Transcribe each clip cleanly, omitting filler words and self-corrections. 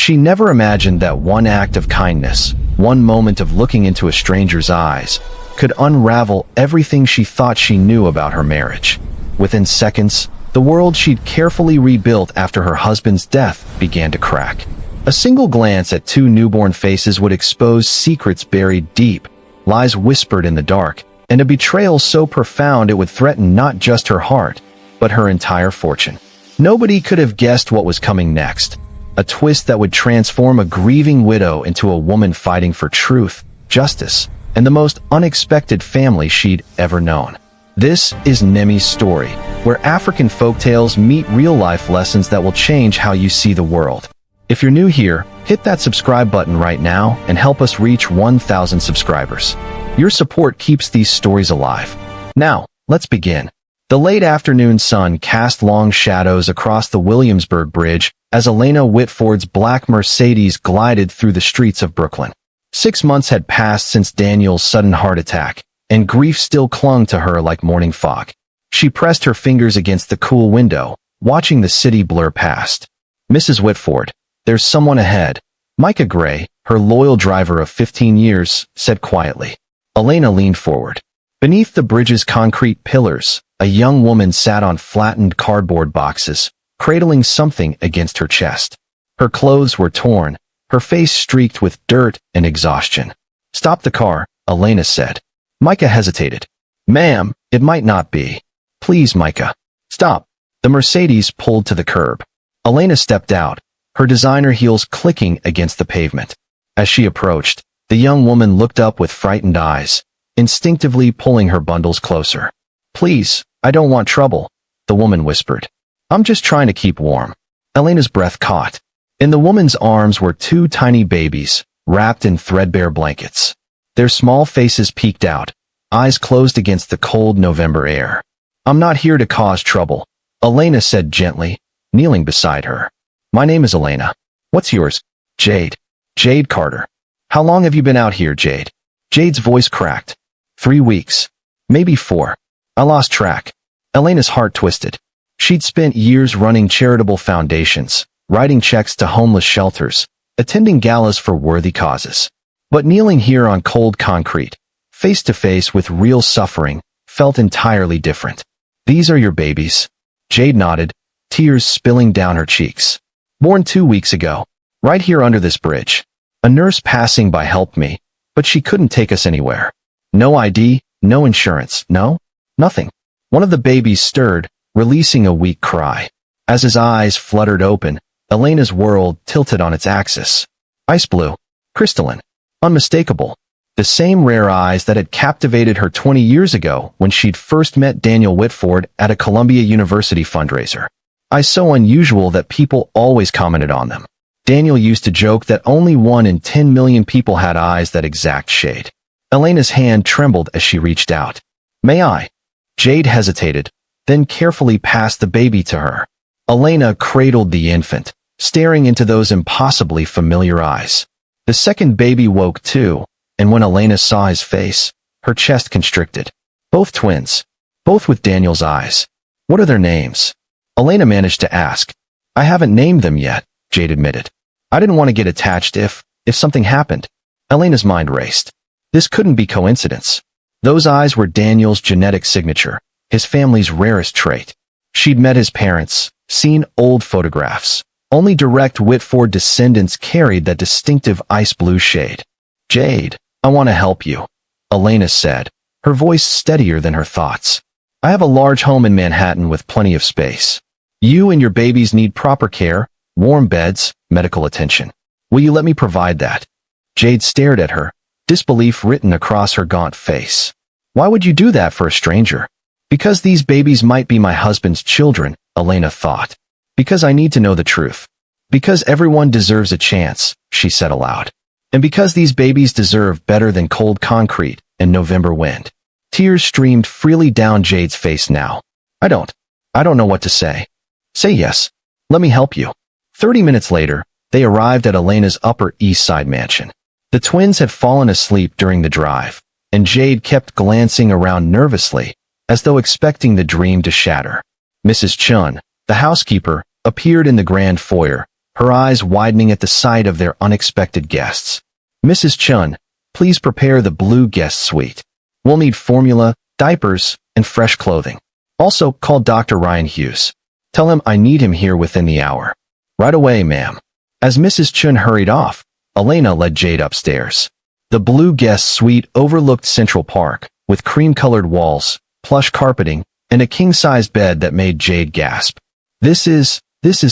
She never imagined that one act of kindness, one moment of looking into a stranger's eyes, could unravel everything she thought she knew about her marriage. Within seconds, the world she'd carefully rebuilt after her husband's death began to crack. A single glance at two newborn faces would expose secrets buried deep, lies whispered in the dark, and a betrayal so profound it would threaten not just her heart, but her entire fortune. Nobody could have guessed what was coming next. A twist that would transform a grieving widow into a woman fighting for truth, justice, and the most unexpected family she'd ever known. This is Nemi's story, where African folktales meet real-life lessons that will change how you see the world. If you're new here, hit that subscribe button right now and help us reach 1,000 subscribers. Your support keeps these stories alive. Now, let's begin. The late afternoon sun cast long shadows across the Williamsburg Bridge as Elena Whitford's black Mercedes glided through the streets of Brooklyn. 6 months had passed since Daniel's sudden heart attack, and grief still clung to her like morning fog. She pressed her fingers against the cool window, watching the city blur past. "Mrs. Whitford, there's someone ahead," Micah Gray, her loyal driver of 15 years, said quietly. Elena leaned forward. Beneath the bridge's concrete pillars, a young woman sat on flattened cardboard boxes, cradling something against her chest. Her clothes were torn, her face streaked with dirt and exhaustion. "Stop the car," Elena said. Micah hesitated. "Ma'am, it might not be." "Please, Micah. Stop." The Mercedes pulled to the curb. Elena stepped out, her designer heels clicking against the pavement. As she approached, the young woman looked up with frightened eyes, instinctively pulling her bundles closer. "Please, I don't want trouble," the woman whispered. "I'm just trying to keep warm." Elena's breath caught. In the woman's arms were two tiny babies, wrapped in threadbare blankets. Their small faces peeked out, eyes closed against the cold November air. "I'm not here to cause trouble," Elena said gently, kneeling beside her. "My name is Elena. What's yours?" "Jade. Jade Carter." "How long have you been out here, Jade?" Jade's voice cracked. 3 weeks. Maybe 4. I lost track. Elena's heart twisted. She'd spent years running charitable foundations, writing checks to homeless shelters, attending galas for worthy causes. But kneeling here on cold concrete, face to face with real suffering, felt entirely different. "These are your babies." Jade nodded, tears spilling down her cheeks. "Born 2 weeks ago, right here under this bridge. A nurse passing by helped me, but she couldn't take us anywhere. No ID, no insurance, nothing." One of the babies stirred, releasing a weak cry. As his eyes fluttered open, Elena's world tilted on its axis. Ice blue, crystalline, unmistakable. The same rare eyes that had captivated her 20 years ago when she'd first met Daniel Whitford at a Columbia University fundraiser. Eyes so unusual that people always commented on them. Daniel used to joke that only 1 in 10 million people had eyes that exact shade. Elena's hand trembled as she reached out. "May I?" Jade hesitated, then carefully passed the baby to her. Elena cradled the infant, staring into those impossibly familiar eyes. The second baby woke too, and when Elena saw his face, her chest constricted. Both twins. Both with Daniel's eyes. "What are their names?" Elena managed to ask. "I haven't named them yet," Jade admitted. "I didn't want to get attached if something happened." Elena's mind raced. This couldn't be coincidence. Those eyes were Daniel's genetic signature, his family's rarest trait. She'd met his parents, seen old photographs. Only direct Whitford descendants carried that distinctive ice blue shade. "Jade, I want to help you," Elena said, her voice steadier than her thoughts. "I have a large home in Manhattan with plenty of space. You and your babies need proper care, warm beds, medical attention. Will you let me provide that?" Jade stared at her, disbelief written across her gaunt face. "Why would you do that for a stranger?" "Because these babies might be my husband's children," Elena thought. "Because I need to know the truth. Because everyone deserves a chance," she said aloud. "And because these babies deserve better than cold concrete and November wind." Tears streamed freely down Jade's face now. I don't know what to say." "Say yes. Let me help you." 30 minutes later, they arrived at Elena's Upper East Side mansion. The twins had fallen asleep during the drive, and Jade kept glancing around nervously, as though expecting the dream to shatter. Mrs. Chun, the housekeeper, appeared in the grand foyer, her eyes widening at the sight of their unexpected guests. "Mrs. Chun, please prepare the blue guest suite. We'll need formula, diapers, and fresh clothing. Also, call Dr. Ryan Hughes. Tell him I need him here within the hour." "Right away, ma'am." As Mrs. Chun hurried off, Elena led Jade upstairs. The blue guest suite overlooked Central Park, with cream-colored walls, plush carpeting, and a king-sized bed that made Jade gasp. This is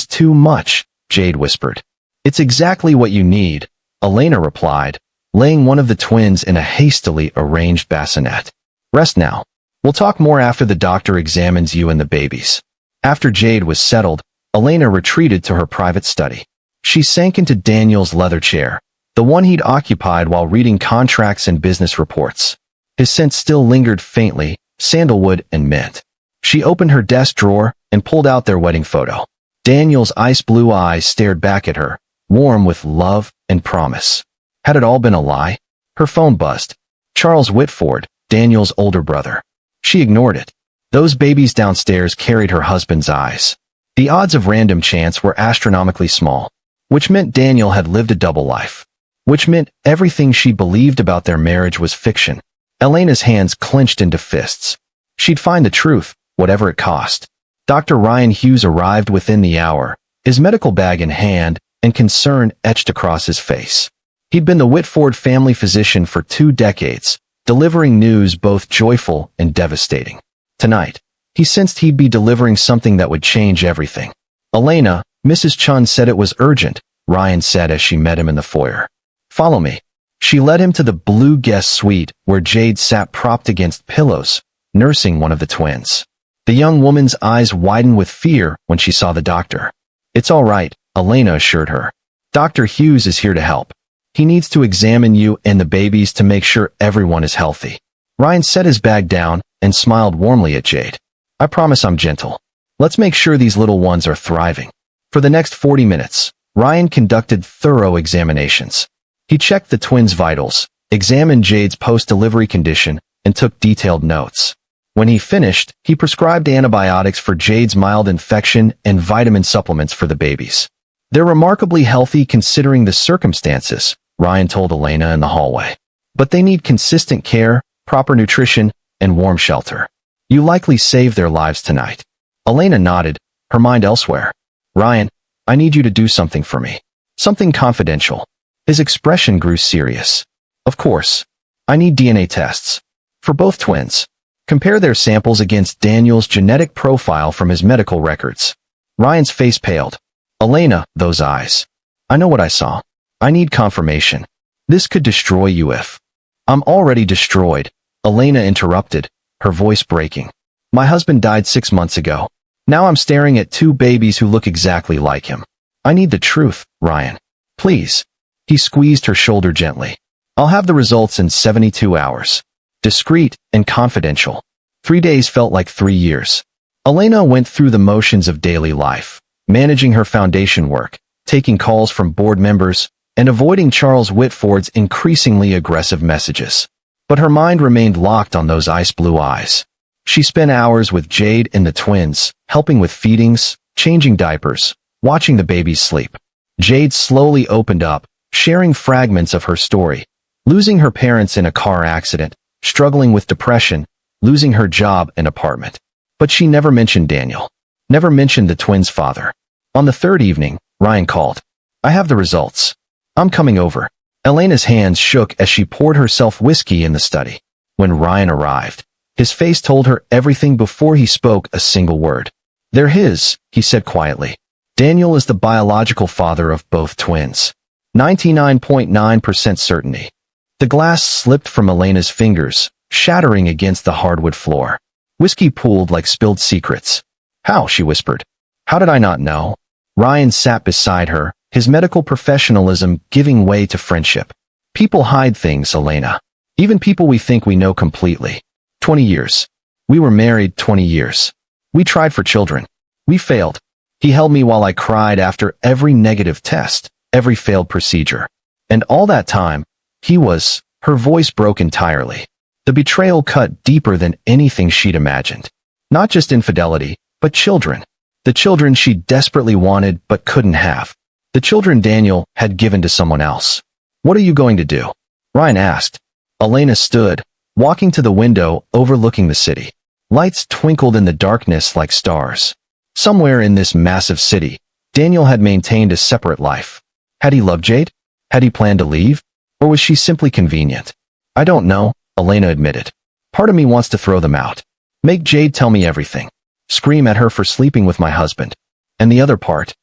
too much," Jade whispered. "It's exactly what you need," Elena replied, laying one of the twins in a hastily arranged bassinet. "Rest now. We'll talk more after the doctor examines you and the babies." After Jade was settled, Elena retreated to her private study. She sank into Daniel's leather chair, the one he'd occupied while reading contracts and business reports. His scent still lingered faintly, sandalwood and mint. She opened her desk drawer and pulled out their wedding photo. Daniel's ice-blue eyes stared back at her, warm with love and promise. Had it all been a lie? Her phone buzzed. Charles Whitford, Daniel's older brother. She ignored it. Those babies downstairs carried her husband's eyes. The odds of random chance were astronomically small, which meant Daniel had lived a double life, which meant everything she believed about their marriage was fiction. Elena's hands clenched into fists. She'd find the truth, whatever it cost. Dr. Ryan Hughes arrived within the hour, his medical bag in hand, and concern etched across his face. He'd been the Whitford family physician for 2 decades, delivering news both joyful and devastating. Tonight, he sensed he'd be delivering something that would change everything. "Elena, Mrs. Chun said it was urgent," Ryan said as she met him in the foyer. "Follow me." She led him to the blue guest suite where Jade sat propped against pillows, nursing one of the twins. The young woman's eyes widened with fear when she saw the doctor. "It's all right," Elena assured her. "Dr. Hughes is here to help. He needs to examine you and the babies to make sure everyone is healthy." Ryan set his bag down and smiled warmly at Jade. "I promise I'm gentle. Let's make sure these little ones are thriving." For the next 40 minutes, Ryan conducted thorough examinations. He checked the twins' vitals, examined Jade's post-delivery condition, and took detailed notes. When he finished, he prescribed antibiotics for Jade's mild infection and vitamin supplements for the babies. "They're remarkably healthy considering the circumstances," Ryan told Elena in the hallway. "But they need consistent care, proper nutrition, and warm shelter. You likely saved their lives tonight." Elena nodded, her mind elsewhere. "Ryan, I need you to do something for me. Something confidential." His expression grew serious. "Of course. I need DNA tests. For both twins. Compare their samples against Daniel's genetic profile from his medical records." Ryan's face paled. "Elena, those eyes. I know what I saw. I need confirmation. This could destroy you if—" "I'm already destroyed," Elena interrupted, her voice breaking. "My husband died 6 months ago. Now I'm staring at 2 babies who look exactly like him. I need the truth, Ryan. Please." He squeezed her shoulder gently. "I'll have the results in 72 hours. Discreet and confidential." 3 days felt like 3 years. Elena went through the motions of daily life, managing her foundation work, taking calls from board members, and avoiding Charles Whitford's increasingly aggressive messages. But her mind remained locked on those ice-blue eyes. She spent hours with Jade and the twins, helping with feedings, changing diapers, watching the babies sleep. Jade slowly opened up, sharing fragments of her story, losing her parents in a car accident, struggling with depression, losing her job and apartment. But she never mentioned Daniel, never mentioned the twins' father. On the 3rd evening, Ryan called. "I have the results. I'm coming over." Elena's hands shook as she poured herself whiskey in the study. When Ryan arrived, his face told her everything before he spoke a single word. "They're his," he said quietly. "Daniel is the biological father of both twins. 99.9% certainty." The glass slipped from Elena's fingers, shattering against the hardwood floor. Whiskey pooled like spilled secrets. "How?" she whispered. "How did I not know?" Ryan sat beside her, his medical professionalism giving way to friendship. "People hide things, Elena. Even people we think we know completely. 20 years. We were married 20 years. We tried for children. We failed. He held me while I cried after every negative test, every failed procedure. And all that time, he was—" Her voice broke entirely. The betrayal cut deeper than anything she'd imagined. Not just infidelity, but children. The children she desperately wanted but couldn't have. The children Daniel had given to someone else. What are you going to do? Ryan asked. Elena stood, walking to the window overlooking the city. Lights twinkled in the darkness like stars. Somewhere in this massive city, Daniel had maintained a separate life. Had he loved Jade? Had he planned to leave? Or was she simply convenient? I don't know, Elena admitted. Part of me wants to throw them out. Make Jade tell me everything. Scream at her for sleeping with my husband. And the other part?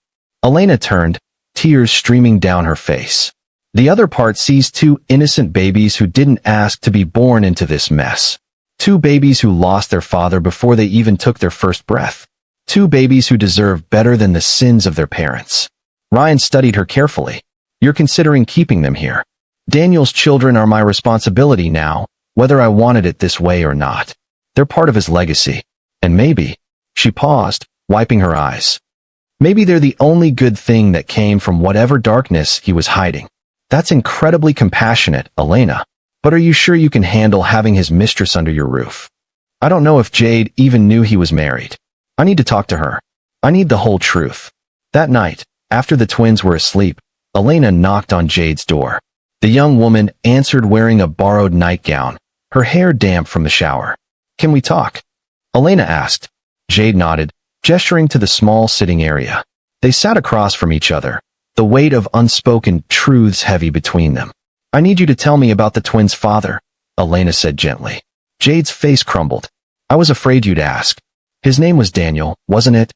Elena turned, tears streaming down her face. The other part sees two innocent babies who didn't ask to be born into this mess. Two babies who lost their father before they even took their first breath. Two babies who deserve better than the sins of their parents. Ryan studied her carefully. You're considering keeping them here. Daniel's children are my responsibility now, whether I wanted it this way or not. They're part of his legacy. And maybe, she paused, wiping her eyes. Maybe they're the only good thing that came from whatever darkness he was hiding. That's incredibly compassionate, Elena. But are you sure you can handle having his mistress under your roof? I don't know if Jade even knew he was married. I need to talk to her. I need the whole truth. That night, after the twins were asleep, Elena knocked on Jade's door. The young woman answered wearing a borrowed nightgown, her hair damp from the shower. Can we talk? Elena asked. Jade nodded, gesturing to the small sitting area. They sat across from each other, the weight of unspoken truths heavy between them. I need you to tell me about the twins' father, Elena said gently. Jade's face crumbled. I was afraid you'd ask. His name was Daniel, wasn't it?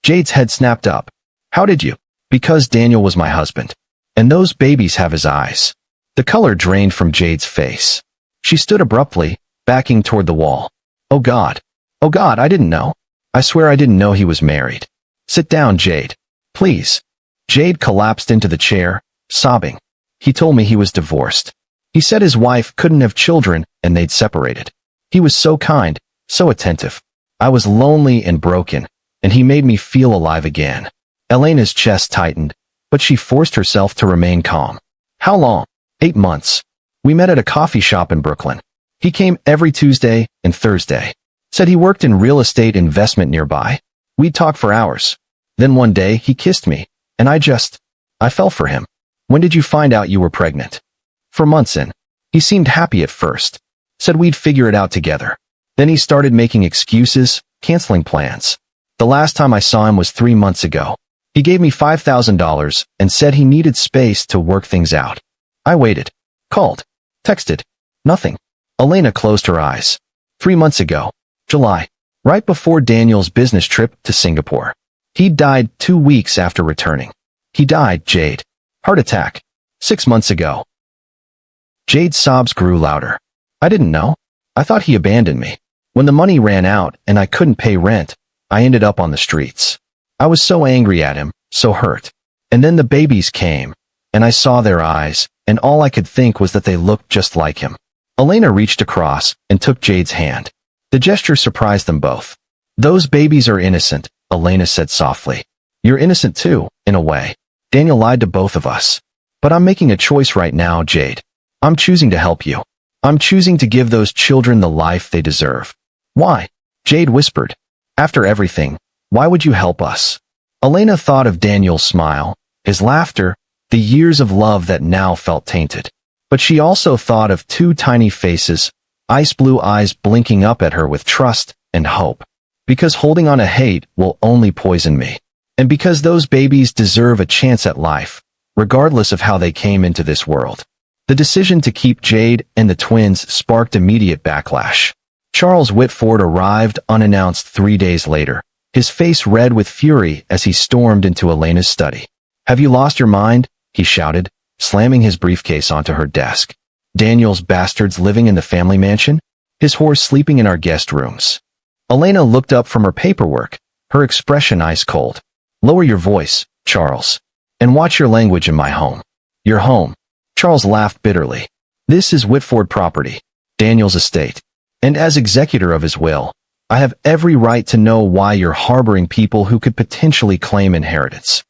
Jade's head snapped up. How did you? Because Daniel was my husband. And those babies have his eyes. The color drained from Jade's face. She stood abruptly, backing toward the wall. Oh God, I didn't know. I swear I didn't know he was married. Sit down, Jade. Please. Jade collapsed into the chair, sobbing. He told me he was divorced. He said his wife couldn't have children and they'd separated. He was so kind, so attentive. I was lonely and broken, and he made me feel alive again. Elena's chest tightened, but she forced herself to remain calm. How long? 8 months. We met at a coffee shop in Brooklyn. He came every Tuesday and Thursday. Said he worked in real estate investment nearby. We'd talk for hours. Then one day he kissed me, and I fell for him. When did you find out you were pregnant? 4 months in. He seemed happy at first. Said we'd figure it out together. Then he started making excuses, canceling plans. The last time I saw him was 3 months ago. He gave me $5,000 and said he needed space to work things out. I waited. Called. Texted. Nothing. Elena closed her eyes. 3 months ago. July. Right before Daniel's business trip to Singapore. He died 2 weeks after returning. He died, Jade. Heart attack. 6 months ago. Jade's sobs grew louder. I didn't know. I thought he abandoned me. When the money ran out and I couldn't pay rent, I ended up on the streets. I was so angry at him, so hurt. And then the babies came, and I saw their eyes, and all I could think was that they looked just like him. Elena reached across and took Jade's hand. The gesture surprised them both. Those babies are innocent, Elena said softly. You're innocent too, in a way. Daniel lied to both of us. But I'm making a choice right now, Jade. I'm choosing to help you. I'm choosing to give those children the life they deserve. Why? Jade whispered. After everything, why would you help us? Elena thought of Daniel's smile, his laughter, the years of love that now felt tainted. But she also thought of two tiny faces, ice blue eyes blinking up at her with trust and hope. Because holding on to hate will only poison me. And because those babies deserve a chance at life, regardless of how they came into this world. The decision to keep Jade and the twins sparked immediate backlash. Charles Whitford arrived unannounced 3 days later, his face red with fury as he stormed into Elena's study. Have you lost your mind? He shouted, slamming his briefcase onto her desk. Daniel's bastards living in the family mansion? His whores sleeping in our guest rooms. Elena looked up from her paperwork, her expression ice cold. Lower your voice, Charles. And watch your language in my home. Your home. Charles laughed bitterly. This is Whitford property, Daniel's estate. And as executor of his will, I have every right to know why you're harboring people who could potentially claim inheritance.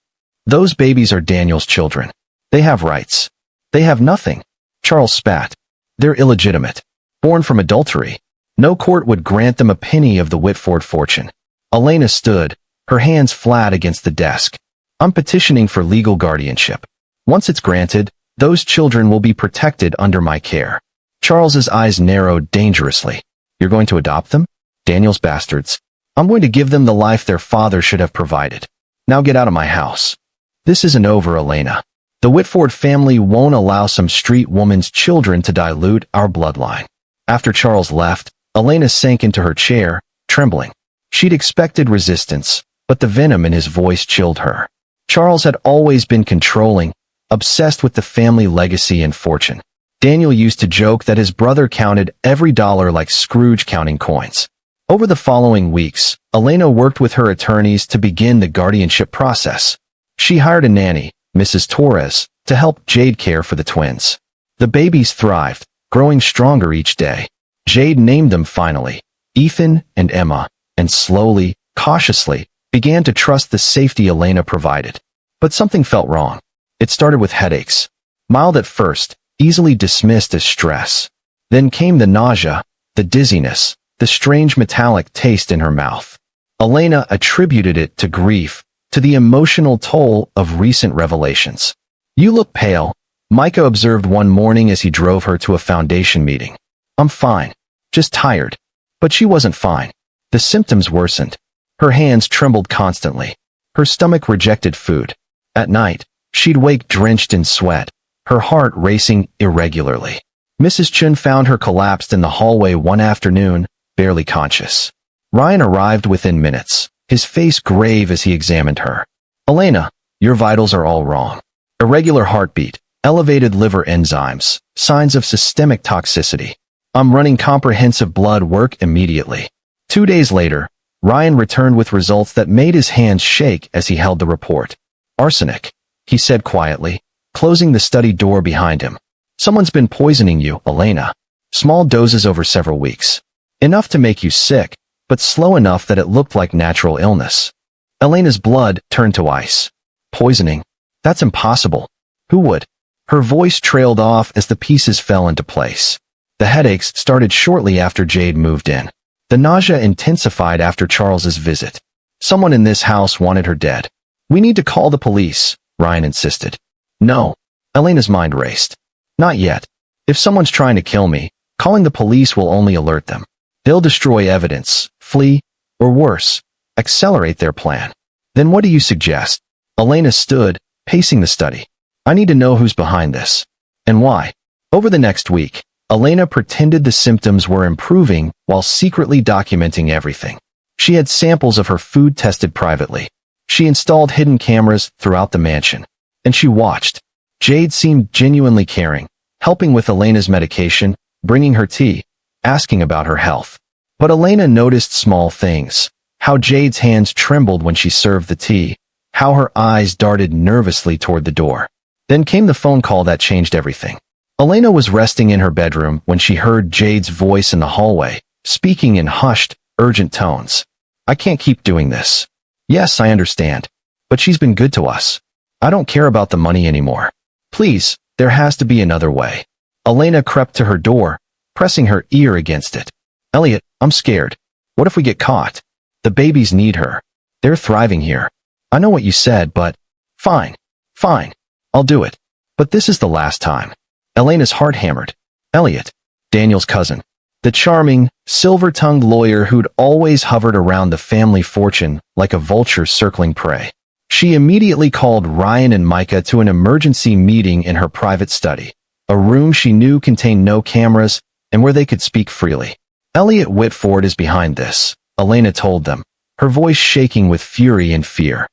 Those babies are Daniel's children. They have rights. They have nothing. Charles spat. They're illegitimate. Born from adultery. No court would grant them a penny of the Whitford fortune. Elena stood, her hands flat against the desk. I'm petitioning for legal guardianship. Once it's granted, those children will be protected under my care. Charles's eyes narrowed dangerously. You're going to adopt them? Daniel's bastards. I'm going to give them the life their father should have provided. Now get out of my house. This isn't over, Elena. The Whitford family won't allow some street woman's children to dilute our bloodline. After Charles left, Elena sank into her chair, trembling. She'd expected resistance, but the venom in his voice chilled her. Charles had always been controlling, obsessed with the family legacy and fortune. Daniel used to joke that his brother counted every dollar like Scrooge counting coins. Over the following weeks, Elena worked with her attorneys to begin the guardianship process. She hired a nanny, Mrs. Torres, to help Jade care for the twins. The babies thrived, growing stronger each day. Jade named them finally, Ethan and Emma, and slowly, cautiously, began to trust the safety Elena provided. But something felt wrong. It started with headaches. Mild at first, easily dismissed as stress. Then came the nausea, the dizziness, the strange metallic taste in her mouth. Elena attributed it to grief, to the emotional toll of recent revelations. You look pale, Micah observed one morning as he drove her to a foundation meeting. I'm fine, just tired. But she wasn't fine. The symptoms worsened. Her hands trembled constantly. Her stomach rejected food. At night, she'd wake drenched in sweat, her heart racing irregularly. Mrs. Chun found her collapsed in the hallway one afternoon, barely conscious. Ryan arrived within minutes, his face grave as he examined her. Elena, your vitals are all wrong. Irregular heartbeat, elevated liver enzymes, signs of systemic toxicity. I'm running comprehensive blood work immediately. 2 days later, Ryan returned with results that made his hands shake as he held the report. Arsenic, he said quietly, closing the study door behind him. Someone's been poisoning you, Elena. Small doses over several weeks. Enough to make you sick, but slow enough that it looked like natural illness. Elena's blood turned to ice. Poisoning? That's impossible. Who would? Her voice trailed off as the pieces fell into place. The headaches started shortly after Jade moved in. The nausea intensified after Charles's visit. Someone in this house wanted her dead. We need to call the police, Ryan insisted. No. Elena's mind raced. Not yet. If someone's trying to kill me, calling the police will only alert them. They'll destroy evidence, flee, or worse, accelerate their plan. Then what do you suggest? Elena stood, pacing the study. I need to know who's behind this. And why. Over the next week, Elena pretended the symptoms were improving while secretly documenting everything. She had samples of her food tested privately. She installed hidden cameras throughout the mansion. And she watched. Jade seemed genuinely caring, helping with Elena's medication, bringing her tea, asking about her health. But Elena noticed small things. How Jade's hands trembled when she served the tea. How her eyes darted nervously toward the door. Then came the phone call that changed everything. Elena was resting in her bedroom when she heard Jade's voice in the hallway, speaking in hushed, urgent tones. I can't keep doing this. Yes, I understand. But she's been good to us. I don't care about the money anymore. Please, there has to be another way. Elena crept to her door, pressing her ear against it. Elliot, I'm scared. What if we get caught? The babies need her. They're thriving here. I know what you said, but... Fine. Fine. I'll do it. But this is the last time. Elena's heart hammered. Elliot, Daniel's cousin. The charming, silver-tongued lawyer who'd always hovered around the family fortune like a vulture circling prey. She immediately called Ryan and Micah to an emergency meeting in her private study, a room she knew contained no cameras and where they could speak freely. Elliot Whitford is behind this, Elena told them, her voice shaking with fury and fear.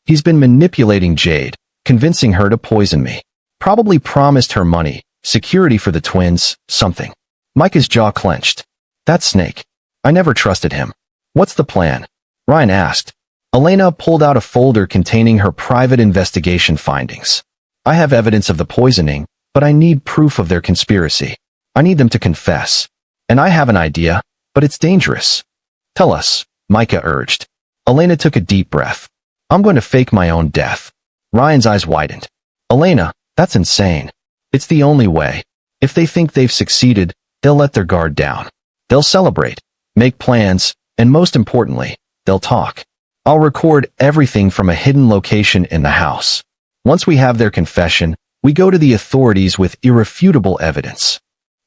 He's been manipulating Jade, convincing her to poison me. Probably promised her money, security for the twins, something. Micah's jaw clenched. That snake. I never trusted him. What's the plan? Ryan asked. Elena pulled out a folder containing her private investigation findings. I have evidence of the poisoning, but I need proof of their conspiracy. I need them to confess. And I have an idea, but it's dangerous. Tell us, Micah urged. Elena took a deep breath. I'm going to fake my own death. Ryan's eyes widened. Elena, that's insane. It's the only way. If they think they've succeeded, they'll let their guard down. They'll celebrate, make plans, and most importantly, they'll talk. I'll record everything from a hidden location in the house. Once we have their confession, we go to the authorities with irrefutable evidence.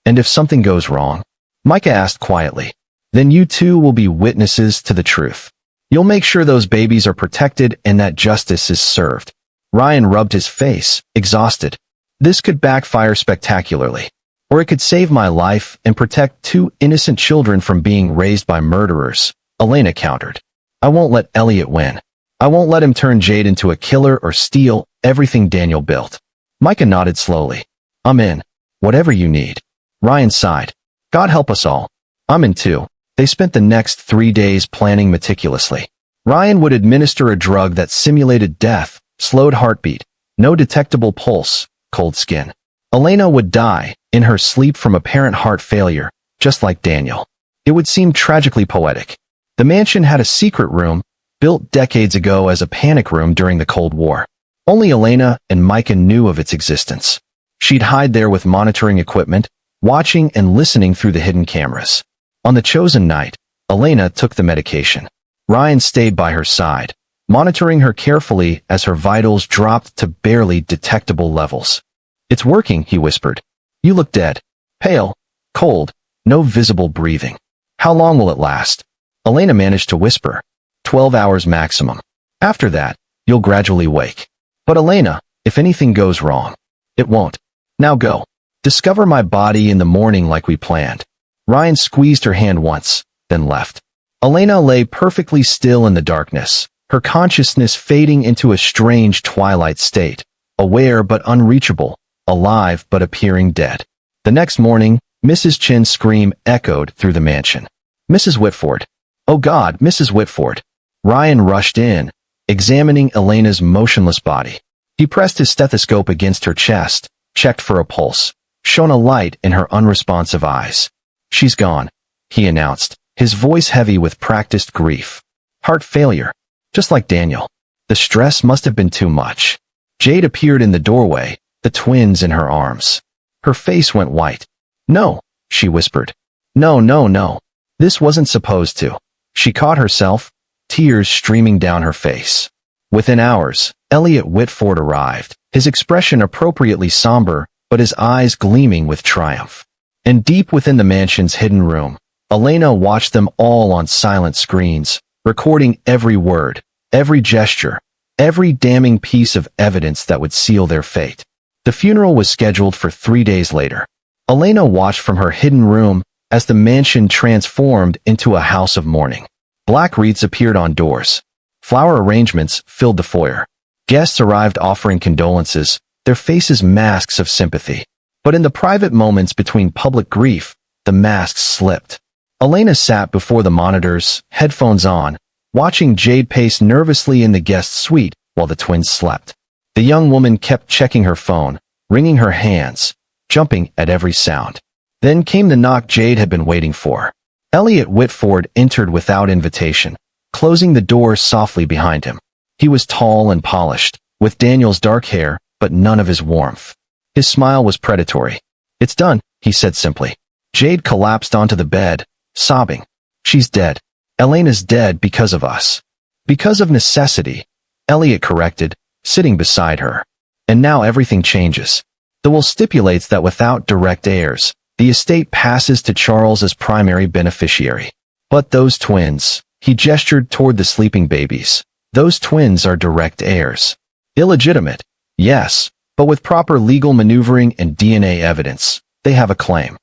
And if something goes wrong, Micah asked quietly, then you two will be witnesses to the truth. You'll make sure those babies are protected and that justice is served. Ryan rubbed his face, exhausted. This could backfire spectacularly. Or it could save my life and protect two innocent children from being raised by murderers, Elena countered. I won't let Elliot win. I won't let him turn Jade into a killer or steal everything Daniel built. Micah nodded slowly. I'm in. Whatever you need. Ryan sighed. God help us all. I'm in too. They spent the next 3 days planning meticulously. Ryan would administer a drug that simulated death, slowed heartbeat, no detectable pulse, cold skin. Elena would die in her sleep from apparent heart failure, just like Daniel. It would seem tragically poetic. The mansion had a secret room, built decades ago as a panic room during the Cold War. Only Elena and Micah knew of its existence. She'd hide there with monitoring equipment, watching and listening through the hidden cameras. On the chosen night, Elena took the medication. Ryan stayed by her side, monitoring her carefully as her vitals dropped to barely detectable levels. It's working, he whispered. You look dead. Pale, cold, no visible breathing. How long will it last? Elena managed to whisper. 12 hours maximum. After that, you'll gradually wake. But Elena, if anything goes wrong, it won't. Now go. Discover my body in the morning like we planned. Ryan squeezed her hand once, then left. Elena lay perfectly still in the darkness, her consciousness fading into a strange twilight state, aware but unreachable, alive but appearing dead. The next morning, Mrs. Chin's scream echoed through the mansion. Mrs. Whitford. Oh God, Mrs. Whitford. Ryan rushed in, examining Elena's motionless body. He pressed his stethoscope against her chest, checked for a pulse, shone a light in her unresponsive eyes. She's gone, he announced, his voice heavy with practiced grief. Heart failure, just like Daniel. The stress must have been too much. Jade appeared in the doorway, the twins in her arms. Her face went white. No, she whispered. No, no, no. This wasn't supposed to. She caught herself, tears streaming down her face. Within hours, Elliot Whitford arrived, his expression appropriately somber, but his eyes gleaming with triumph. And deep within the mansion's hidden room, Elena watched them all on silent screens, recording every word, every gesture, every damning piece of evidence that would seal their fate. The funeral was scheduled for 3 days later. Elena watched from her hidden room as the mansion transformed into a house of mourning. Black wreaths appeared on doors. Flower arrangements filled the foyer. Guests arrived offering condolences, their faces masks of sympathy. But in the private moments between public grief, the masks slipped. Elena sat before the monitors, headphones on, watching Jade pace nervously in the guest suite while the twins slept. The young woman kept checking her phone, wringing her hands, jumping at every sound. Then came the knock Jade had been waiting for. Elliot Whitford entered without invitation, closing the door softly behind him. He was tall and polished, with Daniel's dark hair, but none of his warmth. His smile was predatory. It's done, he said simply. Jade collapsed onto the bed, sobbing. She's dead. Elena's dead because of us. Because of necessity, Elliot corrected, sitting beside her. And now everything changes. The will stipulates that without direct heirs, the estate passes to Charles as primary beneficiary. But those twins, he gestured toward the sleeping babies, those twins are direct heirs. Illegitimate, yes, but with proper legal maneuvering and DNA evidence, they have a claim.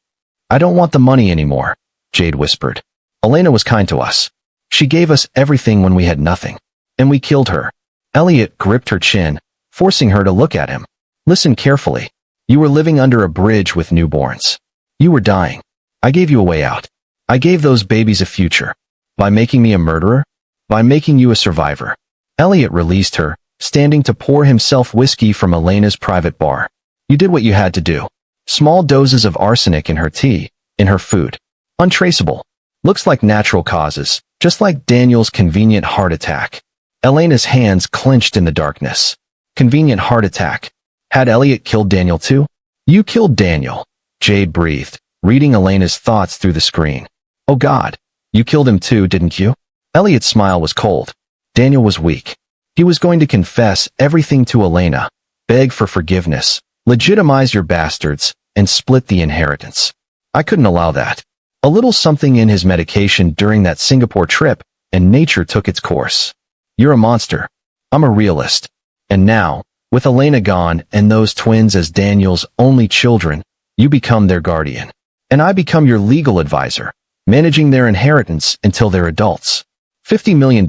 I don't want the money anymore, Jade whispered. Elena was kind to us. She gave us everything when we had nothing. And we killed her. Elliot gripped her chin, forcing her to look at him. Listen carefully. You were living under a bridge with newborns. You were dying. I gave you a way out. I gave those babies a future. By making me a murderer? By making you a survivor. Elliot released her, standing to pour himself whiskey from Elena's private bar. You did what you had to do. Small doses of arsenic in her tea, in her food. Untraceable. Looks like natural causes, just like Daniel's convenient heart attack. Elena's hands clenched in the darkness. Convenient heart attack. Had Elliot killed Daniel too? You killed Daniel, Jade breathed, reading Elena's thoughts through the screen. Oh God, you killed him too, didn't you? Elliot's smile was cold. Daniel was weak. He was going to confess everything to Elena, beg for forgiveness, legitimize your bastards, and split the inheritance. I couldn't allow that. A little something in his medication during that Singapore trip, and nature took its course. You're a monster. I'm a realist. And now, with Elena gone and those twins as Daniel's only children, you become their guardian. And I become your legal advisor, managing their inheritance until they're adults. $50 million,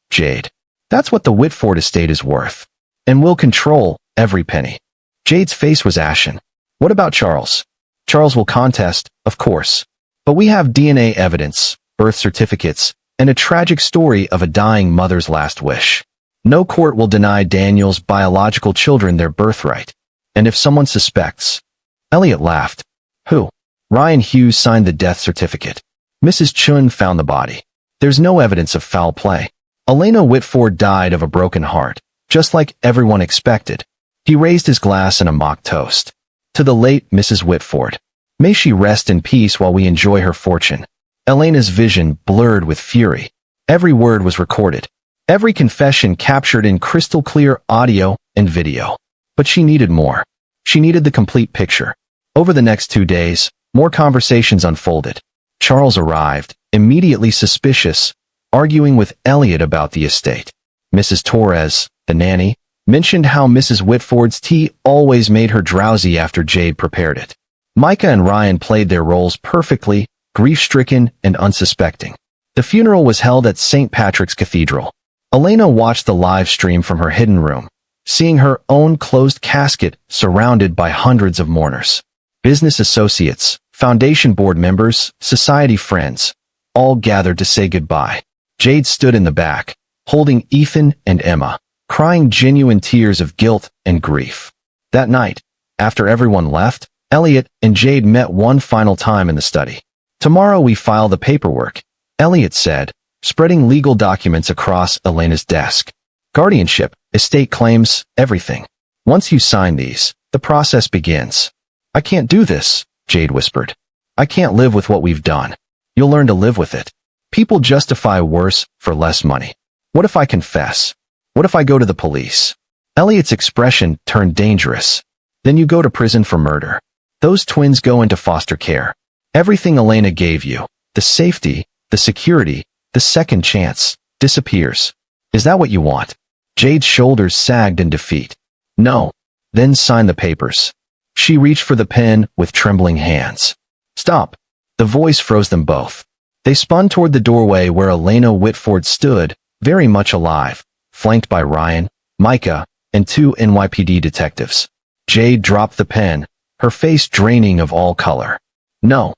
Jade. That's what the Whitford estate is worth. And we'll control every penny. Jade's face was ashen. What about Charles? Charles will contest, of course. But we have DNA evidence, birth certificates, and a tragic story of a dying mother's last wish. No court will deny Daniel's biological children their birthright. And if someone suspects... Elliot laughed. Who? Ryan Hughes signed the death certificate. Mrs. Chun found the body. There's no evidence of foul play. Elena Whitford died of a broken heart, just like everyone expected. He raised his glass in a mock toast. To the late Mrs. Whitford. May she rest in peace while we enjoy her fortune. Elena's vision blurred with fury. Every word was recorded. Every confession captured in crystal clear audio and video. But she needed more. She needed the complete picture. Over the next 2 days, more conversations unfolded. Charles arrived, immediately suspicious, arguing with Elliot about the estate. Mrs. Torres, the nanny, mentioned how Mrs. Whitford's tea always made her drowsy after Jade prepared it. Micah and Ryan played their roles perfectly, grief-stricken and unsuspecting. The funeral was held at St. Patrick's Cathedral. Elena watched the live stream from her hidden room, seeing her own closed casket surrounded by hundreds of mourners. Business associates, foundation board members, society friends, all gathered to say goodbye. Jade stood in the back, holding Ethan and Emma, crying genuine tears of guilt and grief. That night, after everyone left, Elliot and Jade met one final time in the study. Tomorrow we file the paperwork, Elliot said, spreading legal documents across Elena's desk. Guardianship, estate claims, everything. Once you sign these, the process begins. I can't do this, Jade whispered. I can't live with what we've done. You'll learn to live with it. People justify worse for less money. What if I confess? What if I go to the police? Elliot's expression turned dangerous. Then you go to prison for murder. Those twins go into foster care. Everything Elena gave you, the safety, the security, the second chance, disappears. Is that what you want? Jade's shoulders sagged in defeat. No. Then sign the papers. She reached for the pen with trembling hands. Stop. The voice froze them both. They spun toward the doorway where Elena Whitford stood, very much alive, flanked by Ryan, Micah, and 2 NYPD detectives. Jade dropped the pen, her face draining of all color. No,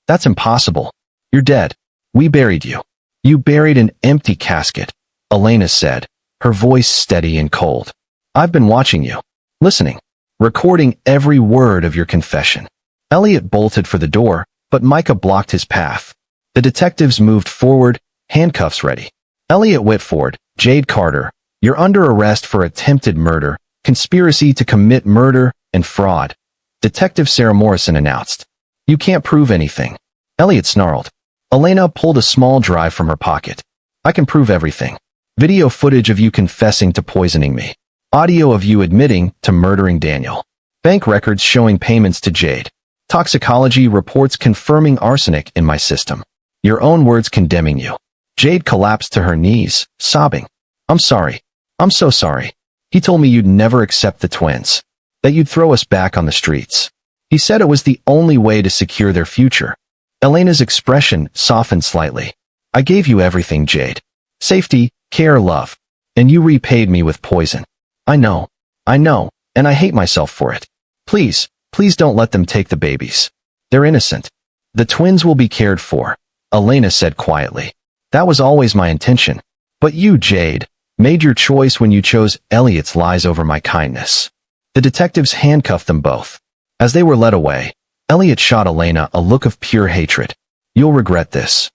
that's impossible. You're dead. We buried you. You buried an empty casket, Elena said, her voice steady and cold. I've been watching you, listening, recording every word of your confession. Elliot bolted for the door, but Micah blocked his path. The detectives moved forward, handcuffs ready. Elliot Whitford, Jade Carter, you're under arrest for attempted murder, conspiracy to commit murder, and fraud. Detective Sarah Morrison announced. You can't prove anything. Elliot snarled. Elena pulled a small drive from her pocket. I can prove everything. Video footage of you confessing to poisoning me. Audio of you admitting to murdering Daniel. Bank records showing payments to Jade. Toxicology reports confirming arsenic in my system. Your own words condemning you. Jade collapsed to her knees, sobbing. I'm sorry. I'm so sorry. He told me you'd never accept the twins. That you'd throw us back on the streets. He said it was the only way to secure their future. Elena's expression softened slightly. I gave you everything, Jade. Safety, care, love. And you repaid me with poison. I know, and I hate myself for it. Please don't let them take the babies. They're innocent. The twins will be cared for, Elena said quietly. That was always my intention. But you, Jade, made your choice when you chose Elliot's lies over my kindness. The detectives handcuffed them both. As they were led away, Elliot shot Elena a look of pure hatred. You'll regret this.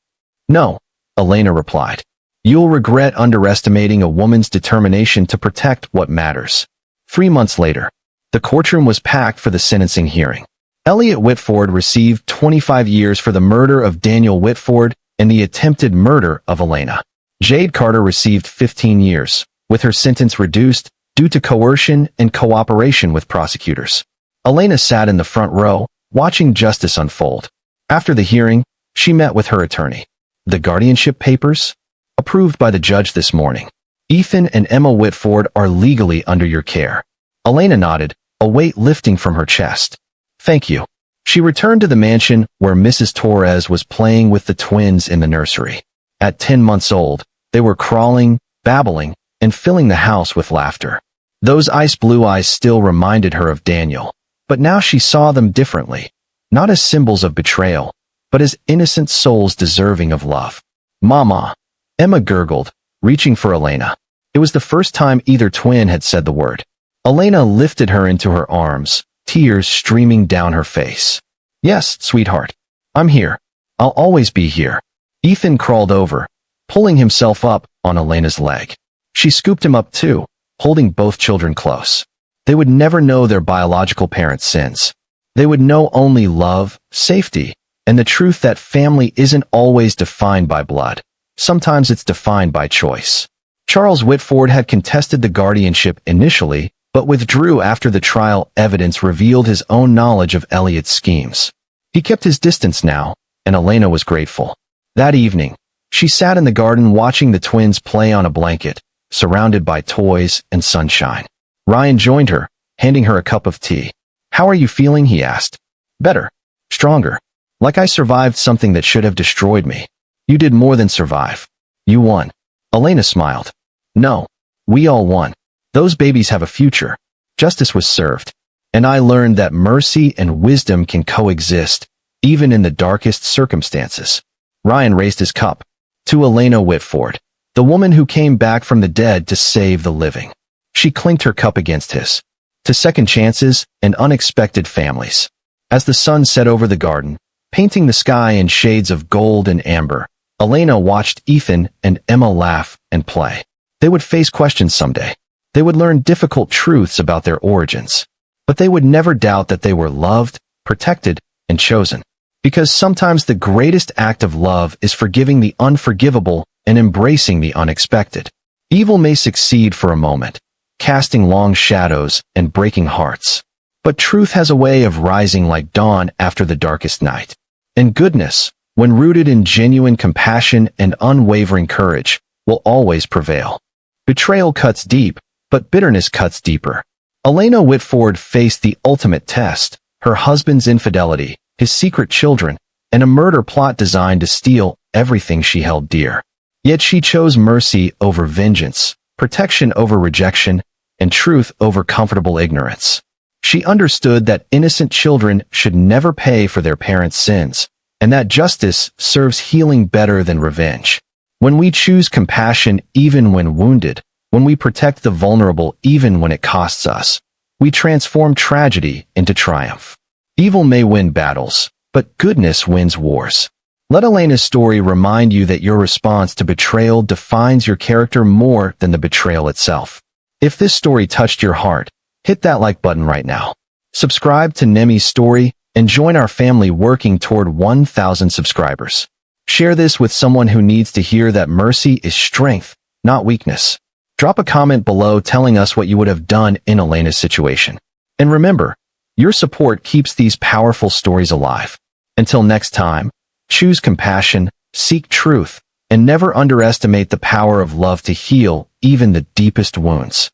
No, Elena replied. You'll regret underestimating a woman's determination to protect what matters. 3 months later, the courtroom was packed for the sentencing hearing. Elliot Whitford received 25 years for the murder of Daniel Whitford and the attempted murder of Elena. Jade Carter received 15 years, with her sentence reduced due to coercion and cooperation with prosecutors. Elena sat in the front row, watching justice unfold. After the hearing, she met with her attorney. The guardianship papers? Approved by the judge this morning. Ethan and Emma Whitford are legally under your care. Elena nodded, a weight lifting from her chest. Thank you. She returned to the mansion where Mrs. Torres was playing with the twins in the nursery. At 10 months old, they were crawling, babbling, and filling the house with laughter. Those ice blue eyes still reminded her of Daniel, but now she saw them differently, not as symbols of betrayal, but as innocent souls deserving of love. Mama, Emma gurgled, reaching for Elena. It was the first time either twin had said the word. Elena lifted her into her arms, tears streaming down her face. Yes, sweetheart. I'm here. I'll always be here. Ethan crawled over, pulling himself up on Elena's leg. She scooped him up too, holding both children close. They would never know their biological parents' sins. They would know only love, safety, and the truth that family isn't always defined by blood. Sometimes it's defined by choice. Charles Whitford had contested the guardianship initially, but withdrew after the trial evidence revealed his own knowledge of Elliot's schemes. He kept his distance now, and Elena was grateful. That evening, she sat in the garden watching the twins play on a blanket, surrounded by toys and sunshine. Ryan joined her, handing her a cup of tea. How are you feeling? He asked. Better. Stronger. Like I survived something that should have destroyed me. You did more than survive. You won. Elena smiled. No. We all won. Those babies have a future. Justice was served. And I learned that mercy and wisdom can coexist, even in the darkest circumstances. Ryan raised his cup. To Elena Whitford, the woman who came back from the dead to save the living. She clinked her cup against his. To second chances and unexpected families. As the sun set over the garden, painting the sky in shades of gold and amber, Elena watched Ethan and Emma laugh and play. They would face questions someday. They would learn difficult truths about their origins. But they would never doubt that they were loved, protected, and chosen. Because sometimes the greatest act of love is forgiving the unforgivable and embracing the unexpected. Evil may succeed for a moment, casting long shadows and breaking hearts. But truth has a way of rising like dawn after the darkest night. And goodness, when rooted in genuine compassion and unwavering courage, will always prevail. Betrayal cuts deep, but bitterness cuts deeper. Elena Whitford faced the ultimate test, her husband's infidelity, his secret children, and a murder plot designed to steal everything she held dear. Yet she chose mercy over vengeance, protection over rejection, and truth over comfortable ignorance. She understood that innocent children should never pay for their parents' sins, and that justice serves healing better than revenge. When we choose compassion even when wounded, when we protect the vulnerable even when it costs us, we transform tragedy into triumph. Evil may win battles, but goodness wins wars. Let Elena's story remind you that your response to betrayal defines your character more than the betrayal itself. If this story touched your heart, hit that like button right now. Subscribe to Nemi's story and join our family working toward 1,000 subscribers. Share this with someone who needs to hear that mercy is strength, not weakness. Drop a comment below telling us what you would have done in Elena's situation. And remember, your support keeps these powerful stories alive. Until next time, choose compassion, seek truth, and never underestimate the power of love to heal even the deepest wounds.